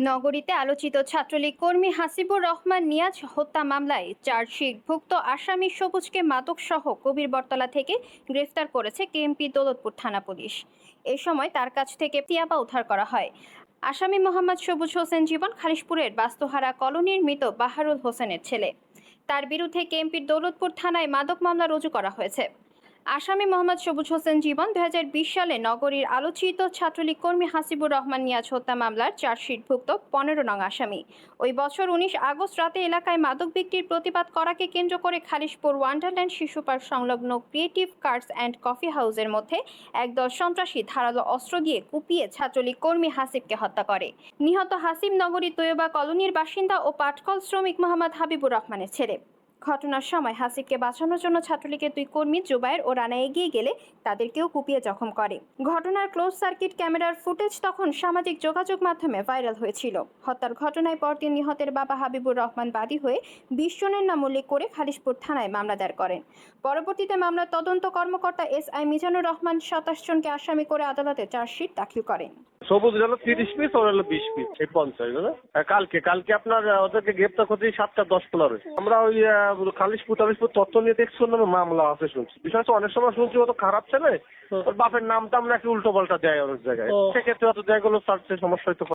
নগরীতে আলোচিত ছাত্রলীগ কর্মী হাসিবুর রহমান নিয়াজ হত্যা মামলায় চার্জশিটভুক্ত আসামি সবুজকে মাদকসহ কবির বটতলা থেকে গ্রেফতার করেছে কেএমপি দৌলতপুর থানা পুলিশ। এ সময় তার কাছ থেকে ইয়াবা উদ্ধার করা হয়। আসামি মোহাম্মদ সবুজ হোসেন জীবন খালিশপুরের বাস্তুহারা কলোনির মৃত বাহারুল হোসেনের ছেলে। তার বিরুদ্ধে কেএমপির দৌলতপুর থানায় মাদক মামলা রুজু করা হয়েছে। আসামি মোহাম্মদ সবুজ হোসেন জীবন 2020 সালে নগরীর আলোচিত ছাত্রলীগ কর্মী হাসিবুর রহমান নিয়াজ হত্যা মামলার চার্জশিটভুক্ত 15 নং আসামি। ওই বছর 19 আগস্ট রাতে এলাকায় মাদক বিক্রির প্রতিবাদ করাকে কেন্দ্র করে খালিশপুর ওয়ান্ডারল্যান্ড শিশু পার্ক সংলগ্ন ক্রিয়েটিভ কার্স অ্যান্ড কফি হাউসের মধ্যে একদল সন্ত্রাসী ধারালো অস্ত্র দিয়ে কুপিয়ে ছাত্রলীগ কর্মী হাসিবকে হত্যা করে। নিহত হাসিব নগরীর তৈয়বা কলোনির বাসিন্দা ও পাটকল শ্রমিক মোহাম্মদ হাবিবুর রহমানের ছেলে। ঘটনার সময় হাসিবকে বাঁচানোর জন্য ছাত্রলীগের দুই কর্মী জুবায়ের ও রানা এগিয়ে গেলে তাদেরকেও কুপিয়ে জখম করে। ঘটনার ক্লোজ সার্কিট ক্যামেরার ফুটেজ তখন সামাজিক যোগাযোগ মাধ্যমে ভাইরাল হয়েছিল। হত্যার ঘটনায় পরদিন নিহতের বাবা হাবিবুর রহমান বাদী হয়ে 20 জনের নাম উল্লেখ করে খালিশপুর থানায় মামলা দায়ের করেন। পরবর্তীতে মামলার তদন্ত কর্মকর্তা SI মিজানুর রহমান 27 জনকে আসামি করে আদালতে চার্জশিট দাখিল করেন। সবুজ হলো 30 পিস, ওর হলো 20 পিস, এই 50 না। কালকে আপনার ওদেরকে গ্রেপ্তার করতে 7:10 আমরা ওই খালিশপুর তথ্য নিয়ে দেখছিলাম মামলা আছে শুনছি। বিষয় তো অনেক সময় শুনছি ও তো খারাপ ছেলে, ওর বাপের নামটা আমরা একটু উল্টো পাল্টা দেয় অনেক জায়গায়, সেক্ষেত্রে হয়তো দেখা গেলো সার্চের সমস্যা হয়তো।